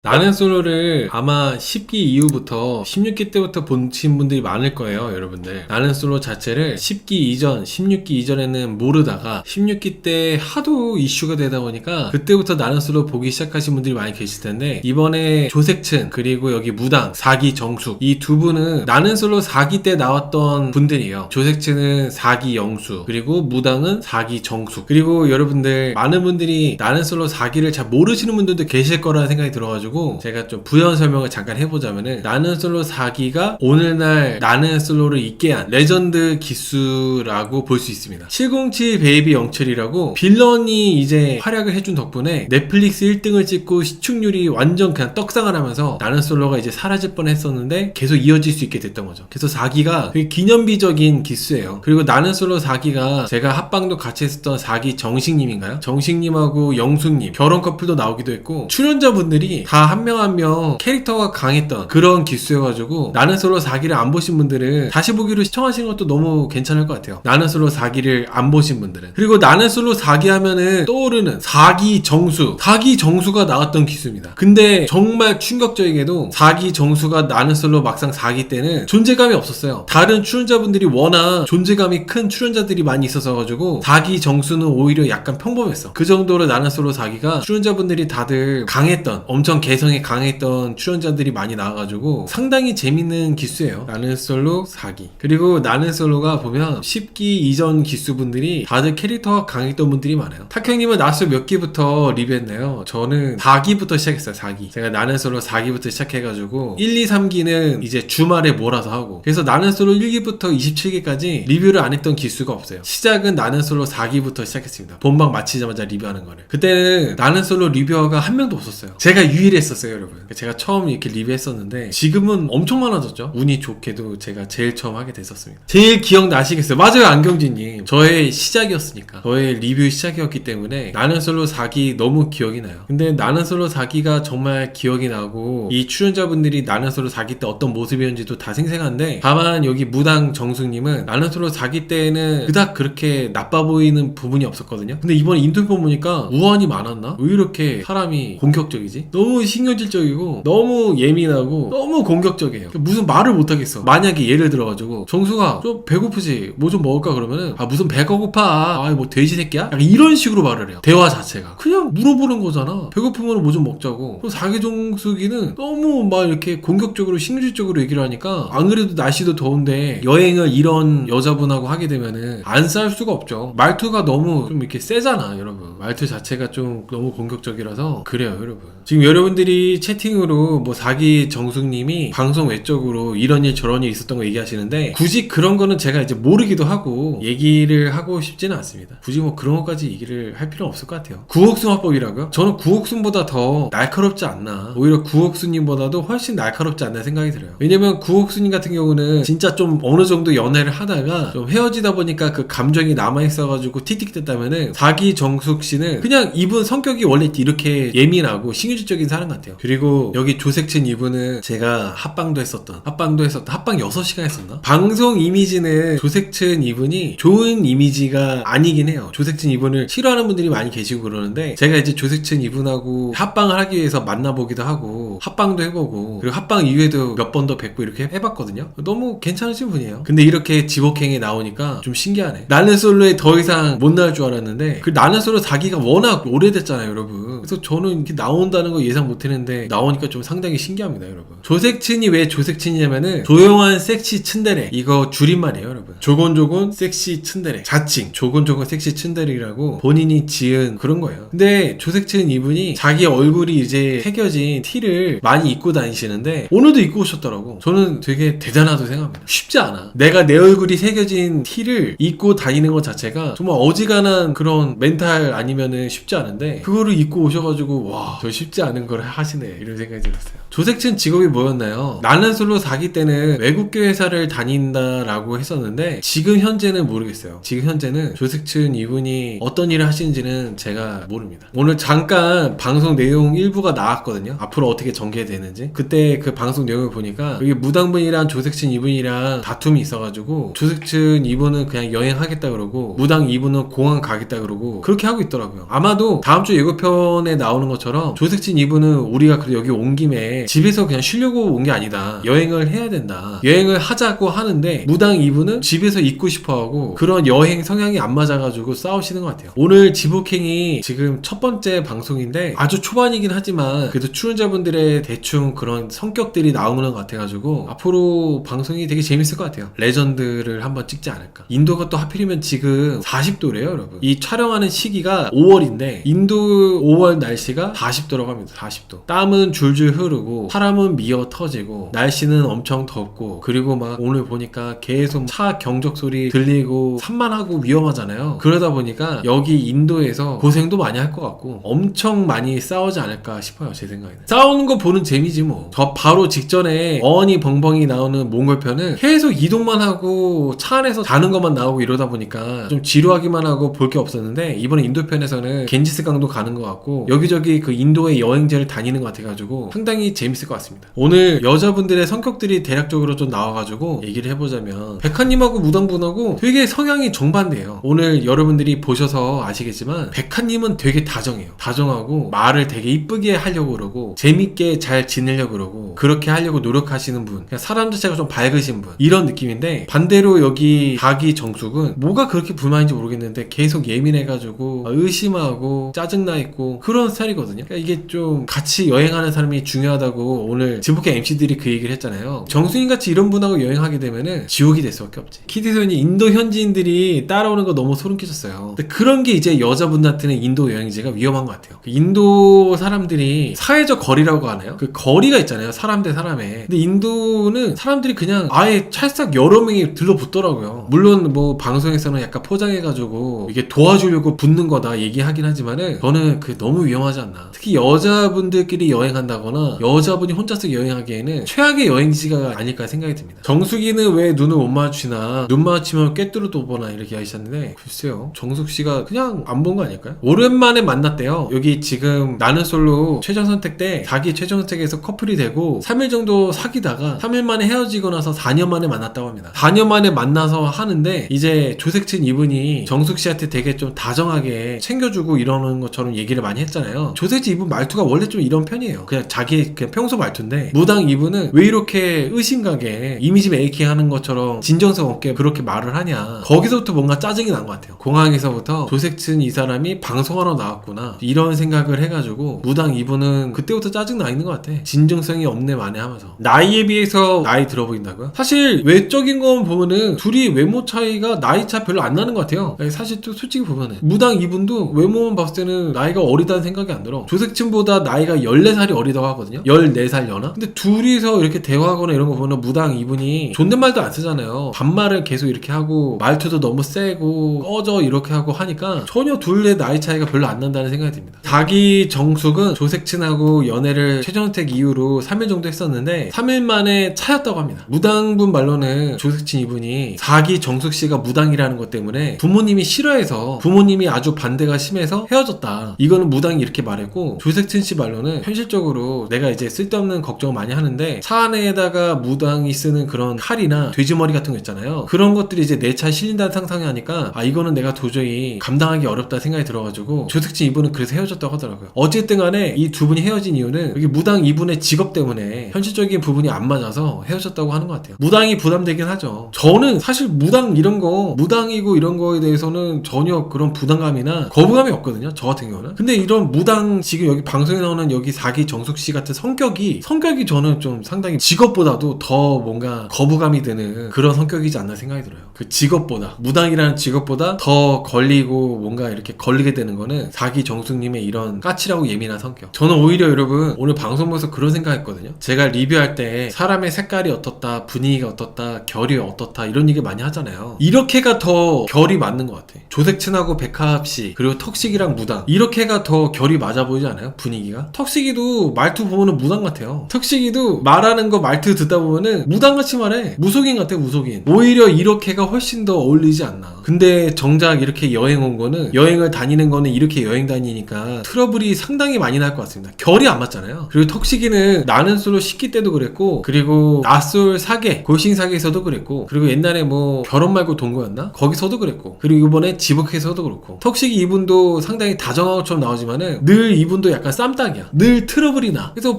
나는 솔로를 아마 10기 이후부터 16기 때부터 보신 분들이 많을 거예요, 여러분들. 나는 솔로 자체를 10기 이전, 16기 이전에는 모르다가 16기 때 하도 이슈가 되다 보니까 그때부터 나는 솔로 보기 시작하신 분들이 많이 계실 텐데, 이번에 조색춘 그리고 여기 무당 4기 정숙 이 두 분은 나는 솔로 4기 때 나왔던 분들이에요. 조색춘은 4기 영수, 그리고 무당은 4기 정숙. 그리고 여러분들 많은 분들이 나는 솔로 4기를 잘 모르시는 분들도 계실 거라는 생각이 들어가지고 제가 좀 부연 설명을 잠깐 해보자면은, 나는 솔로 4기가 오늘날 나는 솔로를 있게 한 레전드 기수라고 볼 수 있습니다. 707 베이비 영철이라고 빌런이 이제 활약을 해준 덕분에 넷플릭스 1등을 찍고 시청률이 완전 그냥 떡상을 하면서 나는 솔로가 이제 사라질 뻔 했었는데 계속 이어질 수 있게 됐던 거죠. 그래서 4기가 되게 기념비적인 기수예요. 그리고 나는 솔로 4기가 제가 합방도 같이 했었던 4기 정식님인가요? 정식님하고 영숙님 결혼 커플도 나오기도 했고, 출연자분들이 다 한 명 한 명 캐릭터가 강했던 그런 기수여가지고, 나는 솔로 4기를 안 보신 분들은 다시 보기로 시청하시는 것도 너무 괜찮을 것 같아요. 나는 솔로 4기를 안 보신 분들은. 그리고 나는 솔로 4기 하면은 떠오르는 4기 정수, 4기 정수가 나왔던 기수입니다. 근데 정말 충격적이게도 4기 정수가 나는 솔로 막상 4기 때는 존재감이 없었어요. 다른 출연자분들이 워낙 존재감이 큰 출연자들이 많이 있어서 가지고 4기 정수는 오히려 약간 평범했어. 그 정도로 나는 솔로 4기가 출연자분들이 다들 강했던, 엄청 개성이 강했던 출연자들이 많이 나와가지고 상당히 재밌는 기수예요, 나는 솔로 4기. 그리고 나는 솔로가 보면 10기 이전 기수분들이 다들 캐릭터가 강했던 분들이 많아요. 탁형님은 나솔 몇 기부터 리뷰했나요? 저는 4기부터 시작했어요. 4기. 제가 나는 솔로 4기부터 시작해가지고 1, 2, 3기는 이제 주말에 몰아서 하고, 그래서 나는 솔로 1기부터 27기까지 리뷰를 안 했던 기수가 없어요. 시작은 나는 솔로 4기부터 시작했습니다. 본방 마치자마자 리뷰하는 거를. 그때는 나는 솔로 리뷰어가 한 명도 없었어요. 제가 유일했었어요, 여러분. 제가 처음 이렇게 리뷰했었는데 지금은 엄청 많아졌죠. 운이 좋게도 제가 제일 처음 하게 됐었습니다. 제일 기억나시겠어요? 맞아요, 안경진님. 저의 시작이었으니까, 저의 리뷰 시작이었기 때문에 나는 솔로 4기 너무 기억이 나요. 근데 나는 솔로 4기가 정말 기억이 나고, 이 출연자분들이 나는 솔로 4기 때 어떤 모습이었는지도 다 생생한데, 다만 여기 무당 정숙님은 나는 솔로 4기 때는 그닥 그렇게 나빠 보이는 부분이 없었거든요. 근데 이번에 인터뷰 보니까 우환이 많았나? 왜 이렇게 사람이 공격적이지? 너무 신경질적이고 너무 예민하고 너무 공격적이에요. 무슨 말을 못하겠어. 만약에 예를 들어가지고 정수가 좀 배고프지, 뭐 좀 먹을까 그러면은, 아 무슨 배가 고파, 아 뭐 돼지 새끼야? 약간 이런 식으로 말을 해요. 대화 자체가 그냥 물어보는 거잖아. 배고프면 뭐 좀 먹자고. 4기 정수기는 너무 막 이렇게 공격적으로 신경질적으로 얘기를 하니까, 안 그래도 날씨도 더운데 여행을 이런 여자분하고 하게 되면은 안 싸울 수가 없죠. 말투가 너무 좀 이렇게 세잖아, 여러분. 말투 자체가 좀 너무 공격적이라서 그래요, 여러분. 지금 여러분들이 채팅으로 뭐 4기 정숙님이 방송 외적으로 이런 일 저런 일 있었던 거 얘기하시는데, 굳이 그런 거는 제가 이제 모르기도 하고 얘기를 하고 싶지는 않습니다. 굳이 뭐 그런 것까지 얘기를 할 필요는 없을 것 같아요. 구옥순 화법이라고요? 저는 구옥순보다 더 날카롭지 않나, 오히려 구옥순님보다도 훨씬 날카롭지 않나 생각이 들어요. 왜냐면 구옥순님 같은 경우는 진짜 좀 어느 정도 연애를 하다가 좀 헤어지다 보니까 그 감정이 남아있어가지고 틱틱댔다면은, 4기 정숙 씨는 그냥 이분 성격이 원래 이렇게 예민하고 신경질적인 사람 같아요. 그리고 여기 조색춘 이분은 제가 합방 6시간 했었나? 방송 이미지는 조색춘 이분이 좋은 이미지가 아니긴 해요. 조색춘 이분을 싫어하는 분들이 많이 계시고 그러는데, 제가 이제 조색춘 이분하고 합방을 하기 위해서 만나보기도 하고 합방도 해보고, 그리고 합방 이후에도 몇 번 더 뵙고 이렇게 해봤거든요. 너무 괜찮으신 분이에요. 근데 이렇게 지복행에 나오니까 좀 신기하네. 나는 솔로에 더 이상 못 나올 줄 알았는데, 그 나는 솔로 4기가 워낙 오래됐잖아요, 여러분. 그래서 저는 이렇게 나온다는 거 예상 못했는데 나오니까 좀 상당히 신기합니다, 여러분. 조색춘이 왜 조색춘이냐면은 조용한 섹시 츤데레, 이거 줄임말이에요, 여러분. 조곤조곤 섹시 츤데레, 자칭 조곤조곤 섹시 츤데레라고 본인이 지은 그런 거예요. 근데 조색춘 이분이 자기 얼굴이 이제 새겨진 티를 많이 입고 다니시는데, 오늘도 입고 오셨더라고. 저는 되게 대단하다고 생각합니다. 쉽지 않아. 내가 내 얼굴이 새겨진 티를 입고 다니는 것 자체가 정말 어지간한 그런 멘탈 아니면은 쉽지 않은데, 그거를 입고 오셔가지고 와, 저 쉽지 않은 걸 하시네, 이런 생각이 들었어요. 조색춘 직업이 뭐였나요? 나는 솔로 4기 때는 외국계 회사를 다닌다라고 했었는데, 지금 현재는 모르겠어요. 지금 현재는 조색춘 이분이 어떤 일을 하시는지는 제가 모릅니다. 오늘 잠깐 방송 내용 일부가 나왔거든요. 앞으로 어떻게 전개되는지. 그때 그 방송 내용을 보니까 여기 무당분이랑 조색춘 이분이랑 다툼이 있어가지고, 조색춘 이분은 그냥 여행하겠다 그러고, 무당 이분은 공항 가겠다 그러고 그렇게 하고 있더라고요. 아마도 다음 주 예고편에 나오는 것처럼 조색춘 이분은 이분은 우리가 그래 여기 온 김에 집에서 그냥 쉬려고 온 게 아니다. 여행을 해야 된다. 여행을 하자고 하는데 무당 이분은 집에서 있고 싶어하고 그런 여행 성향이 안 맞아가지고 싸우시는 것 같아요. 오늘 지복행이 지금 첫 번째 방송인데 아주 초반이긴 하지만 그래도 출연자분들의 대충 그런 성격들이 나오는 것 같아가지고 앞으로 방송이 되게 재밌을 것 같아요. 레전드를 한번 찍지 않을까. 인도가 또 하필이면 지금 40도래요 여러분. 이 촬영하는 시기가 5월인데 인도 5월 날씨가 40도라고 합니다. 40도. 땀은 줄줄 흐르고 사람은 미어 터지고 날씨는 엄청 덥고 그리고 막 오늘 보니까 계속 차 경적 소리 들리고 산만하고 위험하잖아요. 그러다 보니까 여기 인도에서 고생도 많이 할 것 같고 엄청 많이 싸우지 않을까 싶어요. 제 생각에는. 싸우는 거 보는 재미지 뭐. 저 바로 직전에 어니 벙벙이 나오는 몽골 편은 계속 이동만 하고 차 안에서 자는 것만 나오고 이러다 보니까 좀 지루하기만 하고 볼 게 없었는데 이번에 인도 편에서는 겐지스 강도 가는 것 같고 여기저기 그 인도의 여행지를 다니는 것 같아가지고 상당히 재밌을 것 같습니다. 오늘 여자분들의 성격들이 대략적으로 좀 나와가지고 얘기를 해보자면 백하님하고 무당분하고 되게 성향이 정반대예요. 오늘 여러분들이 보셔서 아시겠지만 백하님은 되게 다정해요. 다정하고 말을 되게 이쁘게 하려고 그러고 재밌게 잘 지내려고 그러고 그렇게 하려고 노력하시는 분, 그냥 사람 자체가 좀 밝으신 분 이런 느낌인데 반대로 여기 자기 정숙은 뭐가 그렇게 불만인지 모르겠는데 계속 예민해가지고 의심하고 짜증나 있고 그런 스타일이거든요. 그러니까 이게 좀 같이 여행하는 사람이 중요하다고 오늘 지복행 MC들이 그 얘기를 했잖아요. 정수인같이 이런 분하고 여행하게 되면은 지옥이 될 수밖에 없지. 키디소니 인도 현지인들이 따라오는 거 너무 소름 끼쳤어요. 근데 그런 게 이제 여자분한테는 인도 여행지가 위험한 것 같아요. 인도 사람들이 사회적 거리라고 하나요? 그 거리가 있잖아요. 사람 대 사람에. 근데 인도는 사람들이 그냥 아예 찰싹 여러 명이 들러붙더라고요. 물론 뭐 방송에서는 약간 포장해가지고 이게 도와주려고 붙는 거다 얘기하긴 하지만은 저는 그게 너무 위험하지 않나. 특히 여자분들끼리 여행한다거나 여자분이 혼자서 여행하기에는 최악의 여행지가 아닐까 생각이 듭니다. 정수기는 왜 눈을 못 마주치나 눈 마주치면 꿰뚫어도 보나 이렇게 하셨는데 글쎄요. 정숙씨가 그냥 안 본 거 아닐까요? 오랜만에 만났대요. 여기 지금 나는 솔로 최종 선택 때 자기 최종 선택에서 커플이 되고 3일 정도 사귀다가 3일 만에 헤어지고 나서 4년 만에 만났다고 합니다. 4년 만에 만나서 하는데 이제 조색친 이분이 정숙씨한테 되게 좀 다정하게 챙겨주고 이러는 것처럼 얘기를 많이 했잖아요. 조색친 이분 말투가 원래 좀 이런 편이에요. 그냥 자기 그냥 평소 말투인데 무당 이분은 왜 이렇게 의심가게 이미지 메이킹 하는 것처럼 진정성 없게 그렇게 말을 하냐. 거기서부터 뭔가 짜증이 난 것 같아요. 공항에서부터 조색친 이 사람이 방송하러 나왔구나 이런 생각을 해가지고 무당 이분은 그때부터 짜증 나 있는 것 같아. 진정성이 없네 마네 하면서. 나이에 비해서 나이 들어 보인다고요? 사실 외적인 거 보면은 둘이 외모 차이가 나이 차 별로 안 나는 것 같아요. 사실 또 솔직히 보면은 무당 이분도 외모만 봤을 때는 나이가 어리다는 생각이 안 들어. 조색친보다 나이가 14살이 어리다고 하거든요. 14살 연하? 근데 둘이서 이렇게 대화하거나 이런 거 보면 무당 이분이 존댓말도 안 쓰잖아요. 반말을 계속 이렇게 하고 말투도 너무 세고 꺼져 이렇게 하고 하니까 전혀 둘의 나이 차이가 별로 안 난다는 생각이 듭니다. 자기 정숙은 조색친하고 연애를 최종택 이후로 3일 정도 했었는데 3일 만에 차였다고 합니다. 무당분 말로는 조색친 이분이 자기 정숙씨가 무당이라는 것 때문에 부모님이 싫어해서 부모님이 아주 반대가 심해서 헤어졌다. 이거는 무당이 이렇게 말했고 조색친 씨 말로는 현실적으로 내가 이제 쓸데없는 걱정을 많이 하는데 차 안에다가 무당이 쓰는 그런 칼이나 돼지머리 같은 거 있잖아요. 그런 것들이 이제 내 차에 실린다는 상상이 하니까 아 이거는 내가 도저히 감당하기 어렵다 생각이 들어가지고 조색친 이분은 그래서 헤어졌다고 하더라고요. 어쨌든 간에 이 두 분이 헤어진 이유는 여기 무당 이분의 직업 때문에 현실적인 부분이 안 맞아서 헤어졌다고 하는 것 같아요. 무당이 부담되긴 하죠. 저는 사실 무당 이런 거 무당이고 이런 거에 대해서는 전혀 그런 부담감이나 거부감이 없거든요. 저 같은 경우는. 근데 이런 무당 지금 여기 방송에 나오는 여기 사기 정숙씨 같은 성격이 저는 좀 상당히 직업보다도 더 뭔가 거부감이 드는 그런 성격이지 않나 생각이 들어요. 그 직업보다 무당이라는 직업보다 더 걸리고 뭔가 이렇게 걸리게 되는 거는 사기 정숙님의 이런 까칠하고 예민한 성격. 저는 오히려 여러분 오늘 방송 보면서 그런 생각했거든요. 제가 리뷰할 때 사람의 색깔이 어떻다 분위기가 어떻다 결이 어떻다 이런 얘기 많이 하잖아요. 이렇게가 더 결이 맞는 것 같아. 조색친하고 백합씨 그리고 턱식이랑 무당 이렇게가 더 결이 맞아 보이지 않아요? 분위기가. 턱식이도 말투 보면은 무당 같아요. 턱식이도 말하는 거 말투 듣다 보면은 무당같이 말해. 무속인 같아 무속인. 오히려 이렇게가 훨씬 더 어울리지 않나. 근데 정작 이렇게 여행 온 거는 여행을 다니는 거는 이렇게 여행 다니니까 트러블이 상당히 많이 날 것 같습니다. 결이 안 맞잖아요. 그리고 턱식이는 나는 솔로 10기 때도 그랬고 그리고 나솔 사계 골싱 사계에서도 그랬고 그리고 옛날에 뭐 결혼 말고 동거였나? 거기서도 그랬고 그리고 이번에 지복해서도 그렇고 턱식이 이분도 상당히 다정하고처럼 나오지만은 늘 이분도 약간 쌈딱이야. 아니야. 늘 트러블이 나. 그래서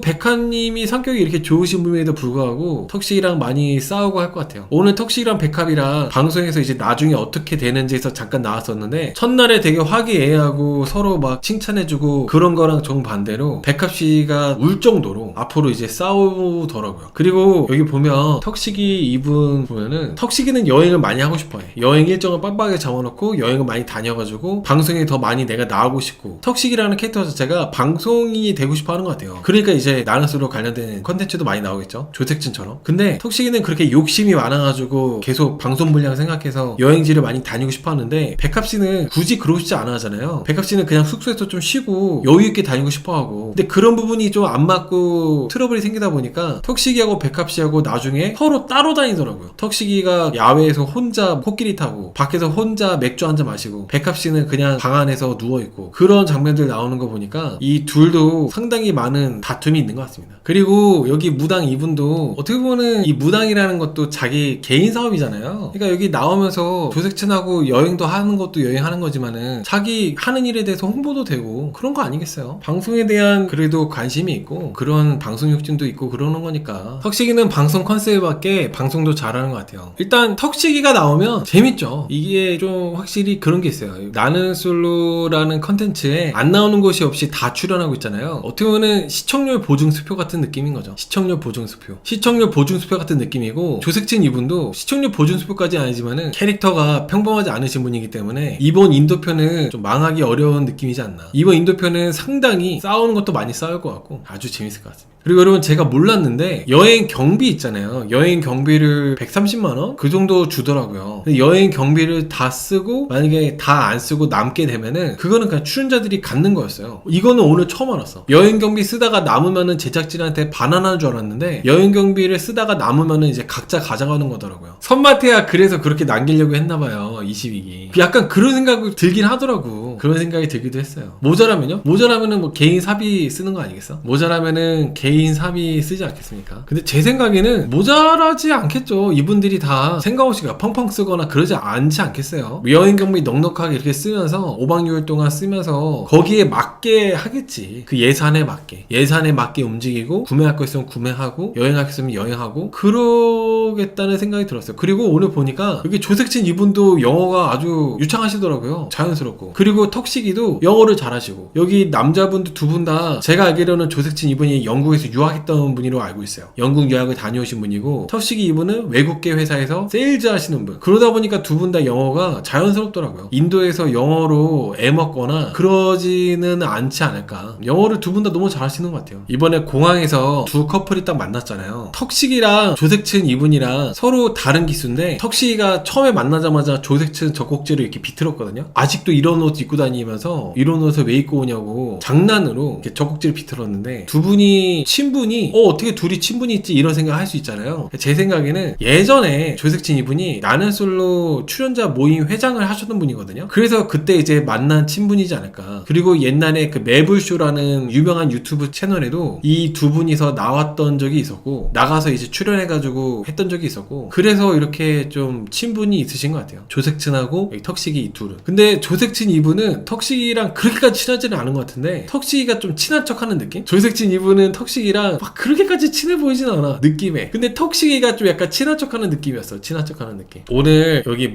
백합님이 성격이 이렇게 좋으신 분에도 불구하고 턱식이랑 많이 싸우고 할 것 같아요. 오늘 턱식이랑 백합이랑 방송에서 이제 나중에 어떻게 되는지에서 잠깐 나왔었는데 첫날에 되게 화기애애하고 서로 막 칭찬해주고 그런 거랑 정반대로 백합씨가 울 정도로 앞으로 이제 싸우더라고요. 그리고 여기 보면 턱식이 이분 보면은 턱식이는 여행을 많이 하고 싶어해. 여행 일정을 빡빡하게 잡아놓고 여행을 많이 다녀가지고 방송에 더 많이 내가 나오고 싶고 턱식이라는 캐릭터 자체가 방송인이 되고 싶어 하는 것 같아요. 그러니까 이제 나는수로 관련된 컨텐츠도 많이 나오겠죠. 조색진처럼. 근데 턱식이는 그렇게 욕심이 많아가지고 계속 방송 분량 생각해서 여행지를 많이 다니고 싶어 하는데 백합씨는 굳이 그러고 싶지 않아 하잖아요. 백합씨는 그냥 숙소에서 좀 쉬고 여유있게 다니고 싶어 하고 근데 그런 부분이 좀 안 맞고 트러블이 생기다 보니까 턱식이하고 백합씨하고 나중에 서로 따로 다니더라고요. 턱식이가 야외에서 혼자 코끼리 타고 밖에서 혼자 맥주 한잔 마시고 백합씨는 그냥 방 안에서 누워있고 그런 장면들 나오는 거 보니까 이 둘도 상당히 많은 다툼이 있는 것 같습니다. 그리고 여기 무당 이분도 어떻게 보면 이 무당이라는 것도 자기 개인 사업이잖아요. 그러니까 여기 나오면서 조색친하고 여행도 하는 것도 여행하는 거지만은 자기 하는 일에 대해서 홍보도 되고 그런 거 아니겠어요? 방송에 대한 그래도 관심이 있고 그런 방송 욕심도 있고 그러는 거니까 턱식이는 방송 컨셉에 맞게 방송도 잘하는 것 같아요. 일단 턱식이가 나오면 재밌죠. 이게 좀 확실히 그런 게 있어요. 나는 솔로라는 컨텐츠에 안 나오는 곳이 없이 다 출연하고 있잖아요. 어떻게 보면 시청률 보증수표 같은 느낌인 거죠. 시청률 보증수표 같은 느낌이고 조색진 이분도 시청률 보증수표까지 아니지만은 캐릭터가 평범하지 않으신 분이기 때문에 이번 인도편은 좀 망하기 어려운 느낌이지 않나. 이번 인도편은 상당히 싸우는 것도 많이 싸울 것 같고 아주 재밌을 것 같습니다. 그리고 여러분 제가 몰랐는데 여행 경비 있잖아요. 여행 경비를 130만원? 그 정도 주더라고요. 근데 여행 경비를 다 쓰고 만약에 다 안 쓰고 남게 되면은 그거는 그냥 출연자들이 갖는 거였어요. 이거는 오늘 처음 알았어. 여행 경비 쓰다가 남으면은 제작진한테 반환하는 줄 알았는데 여행 경비를 쓰다가 남으면은 이제 각자 가져가는 거더라고요. 선마태야 그래서 그렇게 남기려고 했나봐요. 22기. 약간 그런 생각이 들긴 하더라고. 그런 생각이 들기도 했어요. 모자라면요? 모자라면은 뭐 개인 사비 쓰는 거 아니겠어? 모자라면은 개인 사비 쓰지 않겠습니까? 근데 제 생각에는 모자라지 않겠죠. 이분들이 다 생각 없이 펑펑 쓰거나 그러지 않지 않겠어요? 여행 경비 넉넉하게 이렇게 쓰면서 5박 6일 동안 쓰면서 거기에 맞게 하겠지. 그 예산에 맞게 움직이고 구매할 거 있으면 구매하고 여행할 거 있으면 여행하고 그러겠다는 생각이 들었어요. 그리고 오늘 보니까 여기 조색진 이분도 영어가 아주 유창하시더라고요. 자연스럽고. 그리고 턱식이도 영어를 잘하시고 여기 남자분도 두 분 다 제가 알기로는 조색진 이분이 영국에서 유학했던 분으로 알고 있어요. 영국 유학을 다녀오신 분이고 턱식이 이분은 외국계 회사에서 세일즈 하시는 분. 그러다 보니까 두 분 다 영어가 자연스럽더라고요. 인도에서 영어로 애먹거나 그러지는 않지 않을까. 영어를 두 분 다 너무 잘하시는 것 같아요. 이번에 공항에서 두 커플이 딱 만났잖아요. 턱식이랑 조색친 이분이랑 서로 다른 기수인데 턱식이가 처음에 만나자마자 조색친 젖꼭지를 이렇게 비틀었거든요. 아직도 이런 옷 입고 다니면서 이런 옷을 왜 입고 오냐고 장난으로 이렇게 젖꼭지를 비틀었는데 두 분이 친분이 어떻게 둘이 친분이 있지 이런 생각 할 수 있잖아요. 제 생각에는 예전에 조색진 이분이 나는 솔로 출연자 모임 회장을 하셨던 분이거든요. 그래서 그때 이제 만난 친분이지 않을까. 그리고 옛날에 그 매불쇼라는 유명한 유튜브 채널에도 이 두 분이서 나왔던 적이 있었고 나가서 이제 출연해가지고 했던 적이 있었고 그래서 이렇게 좀 친분이 있으신 것 같아요. 조색진하고 턱식이 이 둘은. 근데 조색진 이분은 턱식이랑 그렇게까지 친하지는 않은 것 같은데 턱식이가 좀 친한 척하는 느낌? 조색진 이분은 턱식이랑 막 그렇게까지 친해 보이진 않아 느낌에. 근데 턱식이가 좀 약간 친한 척하는 느낌이었어. 친한 척하는 느낌. 오늘 여기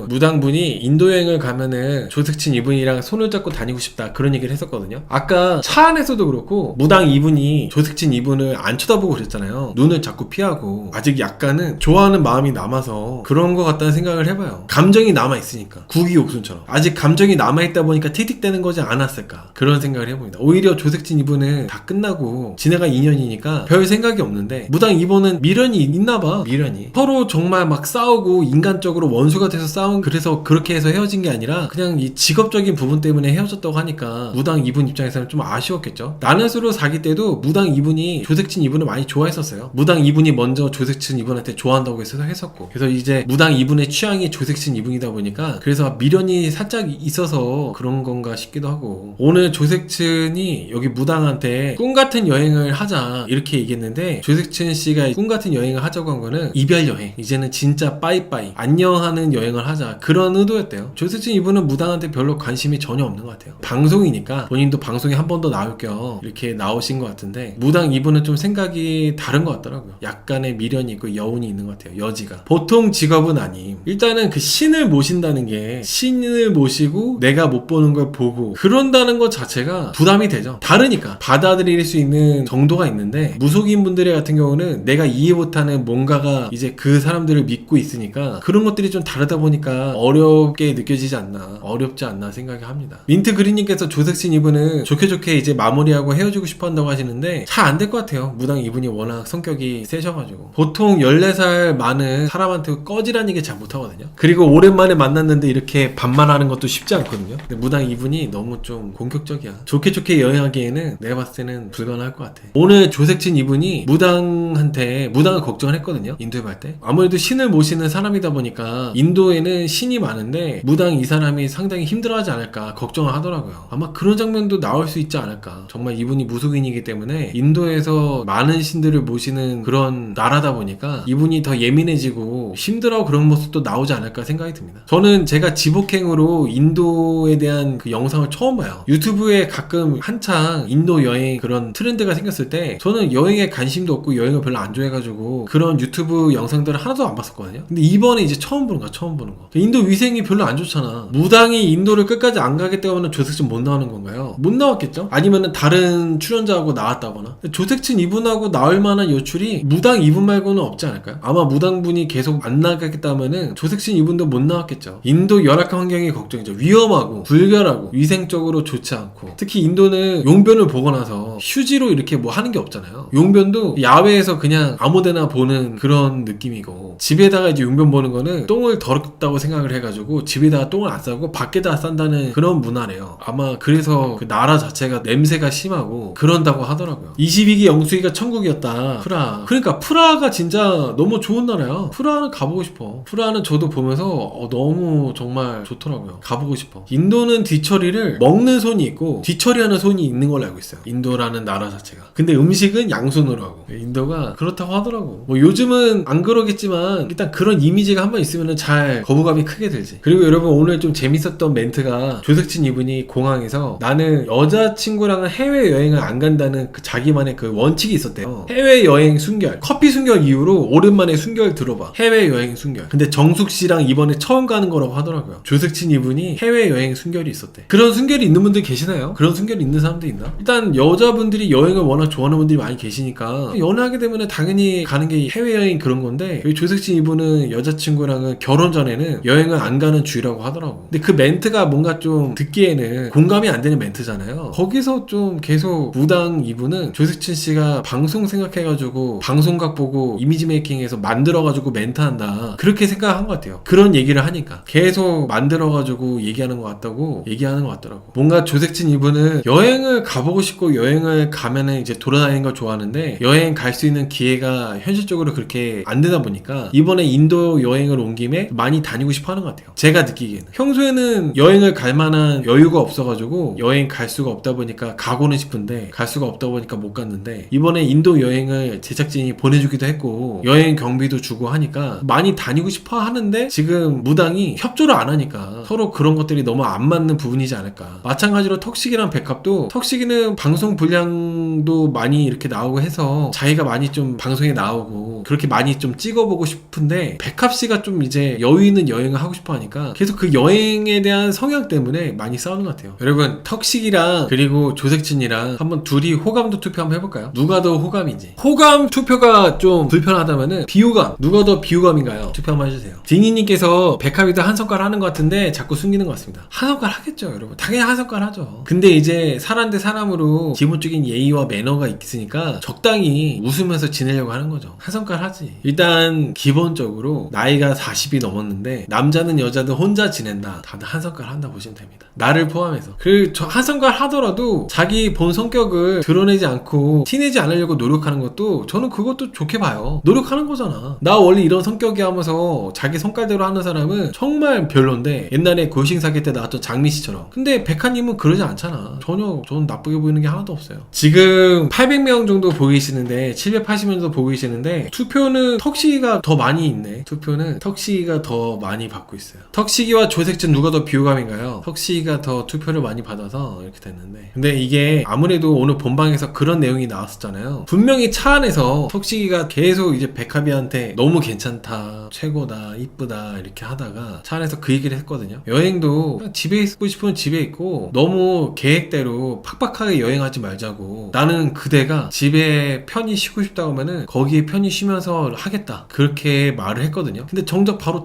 무당분이 인도 여행을 가면은 조색진 이분이랑 손을 잡고 다니고 싶다 그런 얘기를 했었거든요. 아까 차 안에서도 그렇고 무당 이분이 조색진 이분을 안 쳐다보고 그랬잖아요. 눈을 자꾸 피하고 아직 약간은 좋아하는 마음이 남아서 그런 것 같다는 생각을 해봐요. 감정이 남아있으니까 구기옥순처럼 아직 감정이 남아있다 보니까 틱틱대는 거지 않았을까 그런 생각을 해봅니다. 오히려 조색진 이분은 다 끝나고 지내가 2년이니까 별 생각이 없는데 무당 이분은 미련이 있나봐. 미련이 서로 정말 막 싸우고 인간적으로 원수가 돼서 싸운 그래서 그렇게 해서 헤어진 게 아니라 그냥 이 직업적인 부분 때문에 헤어졌다고 하니까 무당 이분 입장에서는 좀 아쉬웠겠죠. 나는 솔로 사기 때도 무당 이분이 조색진 이분을 많이 좋아했었어요. 무당 이분이 먼저 조색진 이분한테 좋아한다고 해서 했었고 그래서 이제 무당 이분의 취향이 조색진 이분이다 보니까 그래서 미련이 살짝 있어서 있어서 그런 건가 싶기도 하고, 오늘 조색춘이 여기 무당한테 꿈같은 여행을 하자 이렇게 얘기했는데, 조색춘 씨가 꿈같은 여행을 하자고 한 거는 이별 여행, 이제는 진짜 빠이빠이 안녕하는 여행을 하자, 그런 의도였대요. 조색춘 이분은 무당한테 별로 관심이 전혀 없는 것 같아요. 방송이니까 본인도 방송에 한 번 더 나올 겸 이렇게 나오신 것 같은데, 무당 이분은 좀 생각이 다른 것 같더라고요. 약간의 미련이 있고 여운이 있는 것 같아요. 여지가 보통 직업은 아님. 일단은 그 신을 모신다는 게, 신을 모시고 내가 못 보는 걸 보고 그런다는 것 자체가 부담이 되죠. 다르니까 받아들일 수 있는 정도가 있는데, 무속인 분들 같은 경우는 내가 이해 못하는 뭔가가 이제 그 사람들을 믿고 있으니까 그런 것들이 좀 다르다 보니까 어렵게 느껴지지 않나, 어렵지 않나 생각이 합니다. 민트 그린님께서 조색신 이분은 좋게 좋게 이제 마무리하고 헤어지고 싶어 한다고 하시는데, 잘 안 될 것 같아요. 무당 이분이 워낙 성격이 세셔가지고. 보통 14살 많은 사람한테 꺼지라는 얘기 잘 못하거든요. 그리고 오랜만에 만났는데 이렇게 반말하는 것도 쉽지 않거든요. 근데 무당 이분이 너무 좀 공격적이야. 좋게 좋게 여행하기에는 내가 봤을 때는 불가능할 것 같아. 오늘 조색진 이분이 무당을 걱정을 했거든요. 인도에 갈 때. 아무래도 신을 모시는 사람이다 보니까 인도에는 신이 많은데 무당 이 사람이 상당히 힘들어하지 않을까 걱정을 하더라고요. 아마 그런 장면도 나올 수 있지 않을까. 정말 이분이 무속인이기 때문에 인도에서 많은 신들을 모시는 그런 나라다 보니까 이분이 더 예민해지고 힘들어 그런 모습도 나오지 않을까 생각이 듭니다. 저는 제가 지복행으로 인도에 대한 그 영상을 처음 봐요. 유튜브에 가끔 한창 인도 여행 그런 트렌드가 생겼을 때 저는 여행에 관심도 없고 여행을 별로 안 좋아해가지고 그런 유튜브 영상들을 하나도 안 봤었거든요. 근데 이번에 이제 처음 보는 거야. 인도 위생이 별로 안 좋잖아. 무당이 인도를 끝까지 안 가겠다고 하면 조색진 못 나오는 건가요? 못 나왔겠죠? 아니면은 다른 출연자하고 나왔다거나. 조색진 이분하고 나올 만한 여출이 무당 이분 말고는 없지 않을까요? 아마 무당분이 계속 안 나가겠다 하면은 조색진 이분도 못 나왔겠죠. 인도 열악한 환경이 걱정이죠. 위험하고 불결하고 위생적으로 좋지 않고, 특히 인도는 용변을 보고 나서 휴지로 이렇게 뭐 하는 게 없잖아요. 용변도 야외에서 그냥 아무데나 보는 그런 느낌이고, 집에다가 이제 용변 보는 거는 똥을 더럽다고 생각을 해가지고 집에다가 똥을 안 싸고 밖에다가 싼다는 그런 문화래요. 아마 그래서 그 나라 자체가 냄새가 심하고 그런다고 하더라고요. 22기 영수기가 천국이었다. 프라. 그러니까 프라하가 진짜 너무 좋은 나라야. 프라하는 가보고 싶어. 프라하는 저도 보면서 너무 정말 좋더라고요. 가보고 싶어. 인도는 뒤처리를 먹는 손이 있고 뒤처리하는 손이 있는 걸로 알고 있어요. 인도라는 나라 자체가. 근데 음식은 양손으로 하고. 인도가 그렇다고 하더라고. 뭐 요즘은 안 그러겠지만 일단 그런 이미지가 한번 있으면 잘 거부감이 크게 들지. 그리고 여러분, 오늘 좀 재밌었던 멘트가 조색진 이분이 공항에서 나는 여자친구랑은 해외여행을 안 간다는 그 자기만의 그 원칙이 있었대요. 해외여행 순결, 커피 순결 이후로 오랜만에 순결 들어봐. 해외여행 순결. 근데 정숙씨랑 이번에 처음 가는 거라고 하더라고요. 조색진 이분이 해외여행 순결이 있었대. 그런 순결이 있는 분들 계시나요? 그런 순결이 있는 사람도 있나? 일단 여자분들이 여행을 워낙 좋아하는 분들이 많이 계시니까 연애하게 되면 당연히 가는 게 해외여행 그런 건데, 조색진 이분은 여자친구랑은 결혼 전에는 여행을 안 가는 주의라고 하더라고. 근데 그 멘트가 뭔가 좀 듣기에는 공감이 안 되는 멘트잖아요. 거기서 좀 계속 무당 이분은 조색진 씨가 방송 생각해가지고 방송각 보고 이미지 메이킹해서 만들어가지고 멘트한다, 그렇게 생각한 것 같아요. 그런 얘기를 하니까 계속 만들어가지고 얘기하는 것 같다고 얘기하는 것 같더라고. 뭔가 조색진 이분은 여행을 가보고 싶고 여행을 가면은 이제 돌아다니는 걸 좋아하는데 여행 갈 수 있는 기회가 현실적으로 그렇게 안 되다 보니까 이번에 인도 여행을 온 김에 많이 다니고 싶어 하는 것 같아요. 제가 느끼기에는. 평소에는 여행을 갈 만한 여유가 없어가지고 여행 갈 수가 없다 보니까 가고는 싶은데 갈 수가 없다 보니까 못 갔는데, 이번에 인도 여행을 제작진이 보내주기도 했고 여행 경비도 주고 하니까 많이 다니고 싶어 하는데, 지금 무당이 협조를 안 하니까 서로 그런 것들이 너무 안 맞는 부분이지 않을까. 마찬가지로 턱식이랑 백합도, 턱식이는 방송 분량도 많이 이렇게 나오고 해서 자기가 많이 좀 방송에 나오고 그렇게 많이 좀 찍어보고 싶은데, 백합씨가 좀 이제 여유 있는 여행을 하고 싶어 하니까 계속 그 여행에 대한 성향 때문에 많이 싸우는 것 같아요. 여러분, 턱식이랑 그리고 조색진이랑 한번 둘이 호감도 투표 한번 해볼까요? 누가 더 호감인지. 호감 투표가 좀 불편하다면은 비호감, 누가 더 비호감인가요? 투표 한번 해주세요. 디니님께서 백합이도 한 손가락 하는 것 같은데 자꾸 숨기는 것 같습니다. 한 손가락 하겠죠, 여러분. 당연히 한 손가락 하죠. 근데 이제 사람 대 사람으로 기본적인 예의와 매너가 있으니까 적당히 웃으면서 지내려고 하는 거죠. 한 손가락 하지. 일단 기본적으로 나이가 40이 넘었는데 남자는 여자든 혼자 지낸다, 다들 한 손가락 한다 보시면 됩니다. 나를 포함해서. 그 한 손가락 하더라도 자기 본 성격을 드러내지 않고 티내지 않으려고 노력하는 것도 저는 그것도 좋게 봐요. 노력하는 거잖아. 나 원래 이런 성격이 하면서 자기 성깔대로 하는 사람은 정말 별론데, 옛날에 골싱 사귈 때 나왔던 장미씨처럼. 근데 백하님은 그러지 않잖아. 전혀 저는 나쁘게 보이는 게 하나도 없어요. 지금 800명 정도 보고 계시는데 780명 정도 보고 계시는데 투표는 턱시기가 더 많이 있네. 투표는 턱시기가 더 많이 받고 있어요. 턱시기와 조색진 누가 더 비호감인가요? 턱시기가 더 투표를 많이 받아서 이렇게 됐는데, 근데 이게 아무래도 오늘 본방에서 그런 내용이 나왔었잖아요. 분명히 차 안에서 턱시기가 계속 이제 백합이한테 너무 괜찮다, 최고다, 이쁘다 이렇게 하다가 차 안에서 그 얘기를 했거든요. 여행도 그냥 집에 있고 싶으면 집에 있고 너무 계획대로 팍팍하게 여행하지 말자고, 나는 그대가 집에 편히 쉬고 싶다고 하면은 거기에 편히 쉬면서 하겠다, 그렇게 말을 했거든요. 근데 정작 바로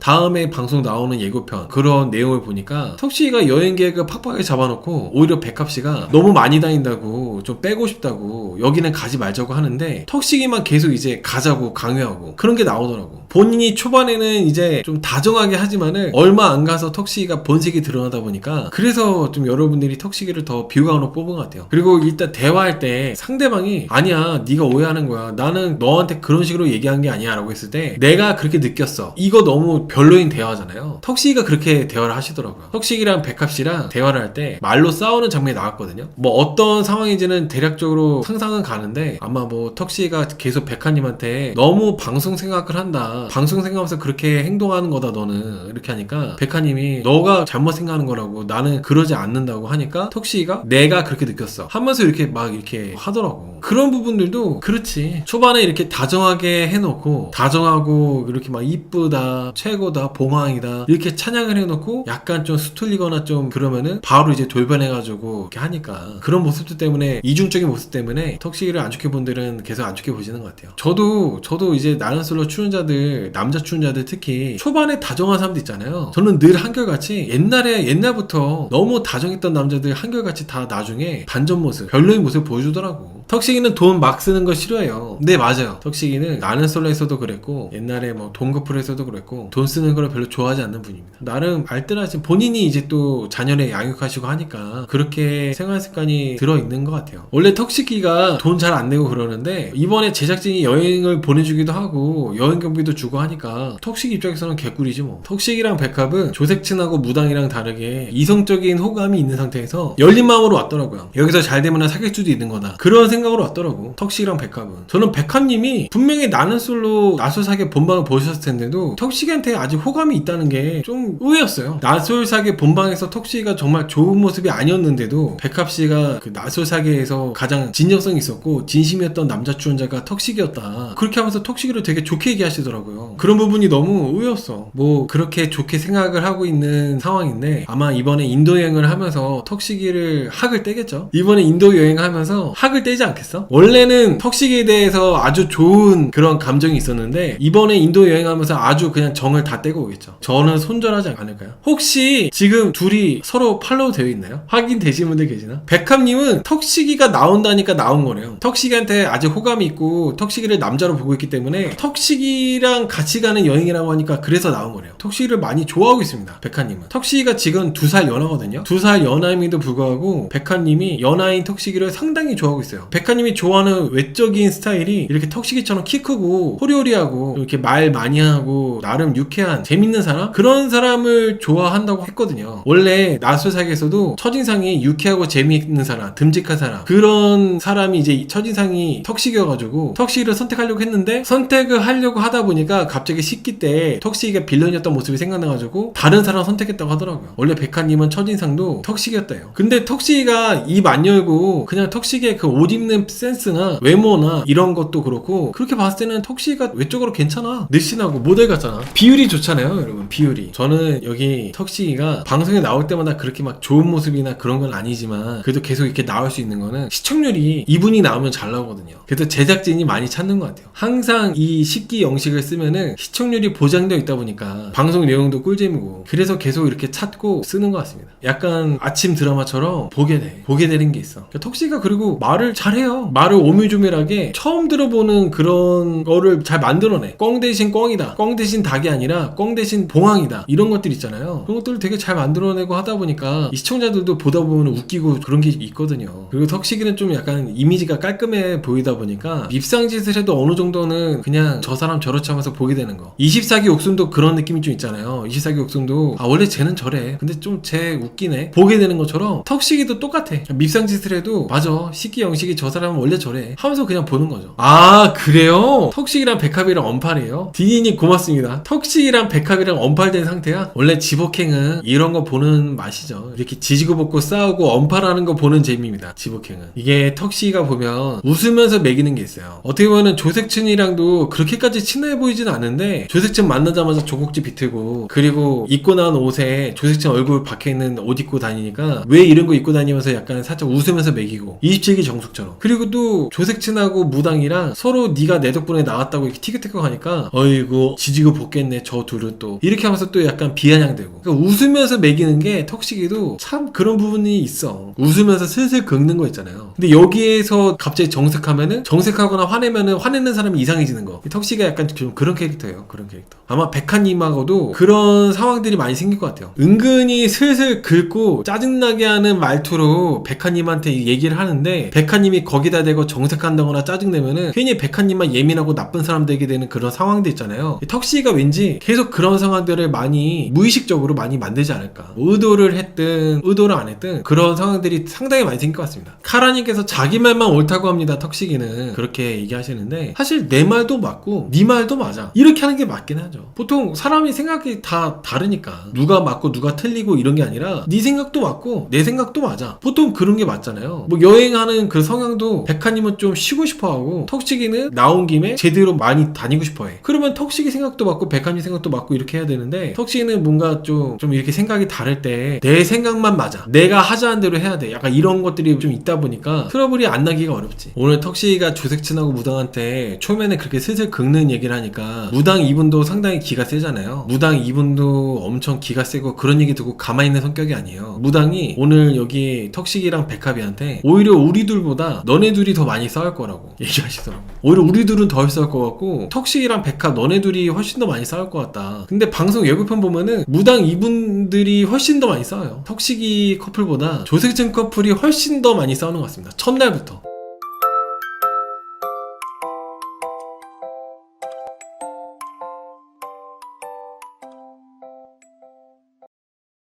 다음에 방송 나오는 예고편 그런 내용을 보니까 턱시기가 여행 계획을 팍팍하게 잡아놓고 오히려 백합씨가 너무 많이 다닌다고 좀 빼고 싶다고 여기는 가지 말자고 하는데 턱시기만 계속 이제 가자고 강요하고 그런 게 나오더라고. 본인이 초반에는 이제 좀 다정하게 하지만은 얼마 안 가서 턱시기가 본색이 드러나다 보니까 그래서 좀 여러분들이 턱시기를 더 비호감으로 뽑은 것 같아요. 그리고 일단 대화할 때 상대방이 아니야, 네가 오해하는 거야, 나는 너한테 그런 식으로 얘기한 게 아니야 라고 했을 때 내가 그렇게 느꼈어, 이거 너무 별로인 대화잖아요. 턱시기가 그렇게 대화를 하시더라고요. 턱시기랑 백합씨랑 대화를 할 때 말로 싸우는 장면이 나왔거든요. 뭐 어떤 상황인지는 대략적으로 상상은 가는데 아마 뭐 턱시기가 계속 백합님한테 너무 방송 생각을 한다, 방송 생각하면서 그렇게 행동하는 거다 너는, 이렇게 하니까 백합님이 너가 잘못 생각하는 거라고, 나는 그러지 않는다고 하니까 턱시기가 내가 그렇게 느꼈어 하면서 이렇게 막 이렇게 하더라고. 그런 부분들도 그렇지, 초반에 이렇게 다정하게 해놓고 다정하고 이렇게 막 이쁘다, 최고다, 봉황이다 이렇게 찬양을 해놓고 약간 좀 수틀리거나 좀 그러면은 바로 이제 돌변해가지고 이렇게 하니까 그런 모습들 때문에, 이중적인 모습 때문에 턱시기를 안 좋게 본 분들은 계속 안 좋게 보시는 것 같아요. 저도 이제 나는 솔로 출연자들, 남자 출연자들 특히 초반에 다정한 사람들 있잖아요. 저는 늘 한결같이 옛날부터 너무 다정했던 남자들 한결같이 다 나중에 반전 모습, 별로인 모습 보여주더라고. 턱시기는 돈 막 쓰는 거 싫어해요. 네, 맞아요. 턱시기는 나는 솔로에서도 그랬고 옛날에 뭐 동거풀에서도 그랬고 돈 쓰는 걸 별로 좋아하지 않는 분입니다. 나름 알뜰하신, 본인이 이제 또 자녀를 양육하시고 하니까 그렇게 생활 습관이 들어있는 것 같아요. 원래 턱시기가 돈 잘 안 내고 그러는데 이번에 제작진이 여행을 보내주기도 하고 여행 경비도 주고 하니까 턱시기 입장에서는 개꿀이지 뭐. 턱시기랑 백합은 조색친하고 무당이랑 다르게 이성적인 호감이 있는 상태에서 열린 마음으로 왔더라고요. 여기서 잘 되면 사귈 수도 있는 거다, 그런 생각으로 왔더라고 턱시기랑 백합은. 저는 백합님이 분명히 나는 솔로 나솔사계 본방을 보셨을 텐데도 턱시기한테 아직 호감이 있다는 게 좀 의외였어요. 나솔사계 본방에서 턱시기가 정말 좋은 모습이 아니었는데도 백합씨가 그 나솔사계에서 가장 진정성이 있었고 진심이었던 남자 출연자가 턱시기였다, 그렇게 하면서 턱시기를 되게 좋게 얘기하시더라고요. 그런 부분이 너무 의외였어. 뭐 그렇게 좋게 생각을 하고 있는 상황인데 아마 이번에 인도 여행을 하면서 턱시기를 학을 떼겠죠. 이번에 인도 여행을 하면서 학을 떼지 않겠어? 원래는 턱시기에 대해서 아주 좋은 그런 감정이 있었는데 이번에 인도 여행하면서 아주 그냥 정을 다 떼고 오겠죠. 저는 손절하지 않을까요? 혹시 지금 둘이 서로 팔로우 되어 있나요? 확인되신 분들 계시나? 백합님은 턱시기가 나온다니까 나온 거네요. 턱시기한테 아직 호감이 있고 턱시기를 남자로 보고 있기 때문에 턱시기랑 같이 가는 여행이라고 하니까 그래서 나온 거네요. 턱시기를 많이 좋아하고 있습니다. 백합님은. 턱시기가 지금 2살 연하거든요. 2살 연하임에도 불구하고 백합님이 연하인 턱시기를 상당히 좋아하고 있어요. 백합님이 좋아하는 외적인 스타일이 이렇게 턱시기처럼 키 크고 호리호리하고 이렇게 말 많이 하고 나름 유쾌한 재밌는 사람, 그런 사람을 좋아한다고 했거든요. 원래 나솔사계에서도 첫인상이 유쾌하고 재미있는 사람, 듬직한 사람, 그런 사람이 이제 첫인상이 턱시기여가지고 턱시기를 선택하려고 했는데 선택을 하려고 하다 보니까 갑자기 10기 때 턱시기가 빌런이었던 모습이 생각나가지고 다른 사람 선택했다고 하더라고요. 원래 백합님은 첫인상도 턱시기였대요. 근데 턱시기가 입 안 열고 그냥 턱시기의 그 옷 입는 센스나 외모나 이런 것도 그렇고 그렇게 봤을 때는 턱시기가 외적으로 괜찮아. 늘씬하고 모델 같잖아. 비율이 좋잖아요 여러분, 비율이. 저는 여기 턱시기가 방송에 나올 때마다 그렇게 막 좋은 모습이나 그런 건 아니지만 그래도 계속 이렇게 나올 수 있는 거는 시청률이 이분이 나오면 잘 나오거든요. 그래서 제작진이 많이 찾는 것 같아요. 항상 이 10기 영식을 쓰면은 시청률이 보장되어 있다 보니까 방송 내용도 꿀잼이고 그래서 계속 이렇게 찾고 쓰는 것 같습니다. 약간 아침 드라마처럼 보게 되는 게 있어. 턱시기가 그리고 말을 잘 잘해요. 말을 오밀조밀하게 처음 들어보는 그런 거를 잘 만들어내. 꽝 대신 꽝이다, 꽝 대신 닭이 아니라 꽝 대신 봉황이다, 이런 것들 있잖아요. 그런 것들을 되게 잘 만들어내고 하다 보니까 이 시청자들도 보다 보면 웃기고 그런 게 있거든요. 그리고 턱시기는 좀 약간 이미지가 깔끔해 보이다 보니까 밉상짓을 해도 어느 정도는 그냥 저 사람 저렇지 하면서 보게 되는 거. 24기 옥순도 그런 느낌이 좀 있잖아요. 24기 옥순도 아 원래 쟤는 저래, 근데 좀 쟤 웃기네, 보게 되는 것처럼 턱시기도 똑같아. 밉상짓을 해도 맞아, 식기 영식이 저 사람은 원래 저래 하면서 그냥 보는 거죠. 아 그래요? 턱시기랑 백합이랑 언팔이에요? 디니님 고맙습니다. 턱시기랑 백합이랑 언팔된 상태야? 원래 지복행은 이런 거 보는 맛이죠. 이렇게 지지고 볶고 싸우고 언팔하는 거 보는 재미입니다. 지복행은. 이게 턱시기가 보면 웃으면서 매기는 게 있어요. 어떻게 보면 조색춘이랑도 그렇게까지 친해 보이진 않은데 조색춘 만나자마자 조국지 비틀고, 그리고 입고 나온 옷에 조색춘 얼굴 박혀있는 옷 입고 다니니까 왜 이런 거 입고 다니면서 약간 살짝 웃으면서 매기고, 27기 정숙처럼. 그리고 또 조색춘하고 무당이랑 서로 네가 내 덕분에 나왔다고 이렇게 티격태격 하니까 어이구 지지고 볶겠네 저 둘은, 또 이렇게 하면서 또 약간 비아냥대고. 그러니까 웃으면서 매기는 게 턱시기도 참 그런 부분이 있어. 웃으면서 슬슬 긁는 거 있잖아요. 근데 여기에서 갑자기 정색하면은, 정색하거나 화내면은 화내는 사람이 이상해지는 거. 턱시기가 약간 좀 그런 캐릭터예요. 그런 캐릭터. 아마 백화님하고도 그런 상황들이 많이 생길 것 같아요. 은근히 슬슬 긁고 짜증나게 하는 말투로 백화님한테 얘기를 하는데, 백화님이 거기다 대고 정색한다거나 짜증내면은 괜히 백화님만 예민하고 나쁜 사람 되게 되는 그런 상황들 있잖아요. 턱시기가 왠지 계속 그런 상황들을 많이 무의식적으로 많이 만들지 않을까. 뭐 의도를 했든 의도를 안 했든 그런 상황들이 상당히 많이 생길 것 같습니다. 카라님께서 자기 말만 옳다고 합니다. 턱시기는 그렇게 얘기하시는데, 사실 내 말도 맞고 네 말도 맞아, 이렇게 하는 게 맞긴 하죠. 보통 사람이 생각이 다 다르니까 누가 맞고 누가 틀리고 이런 게 아니라 네 생각도 맞고 내 생각도 맞아, 보통 그런 게 맞잖아요. 뭐 여행하는 그 성향도 백화님은 좀 쉬고 싶어하고 턱시기는 나온 김에 제대로 많이 다니고 싶어해. 그러면 턱시기 생각도 맞고 백화님 생각도 맞고 이렇게 해야 되는데, 턱시기는 뭔가 좀 이렇게 생각이 다를 때 내 생각만 맞아, 내가 하자는 대로 해야 돼, 약간 이런 것들이 좀 있다 보니까 트러블이 안 나기가 어렵지. 오늘 턱시기가 조색춘하고 무당한테 초면에 그렇게 슬슬 긁는 얘기를 하니까, 무당 이분도 상당히 기가 세잖아요. 무당 이분도 엄청 기가 세고 그런 얘기 듣고 가만히 있는 성격이 아니에요. 무당이 오늘 여기 턱시기랑 백합이한테 오히려 우리 둘보다 너네 둘이 더 많이 싸울 거라고 얘기하시더라고. 오히려 우리 둘은 더 싸울 것 같고 턱시기랑 백합 너네 둘이 훨씬 더 많이 싸울 것 같다. 근데 방송 예고편 보면은 무당 이분들이 훨씬 더 많이 싸워요. 턱시기 커플보다 조색춘 커플이 훨씬 더 많이 싸우는 것 같습니다. 첫날부터.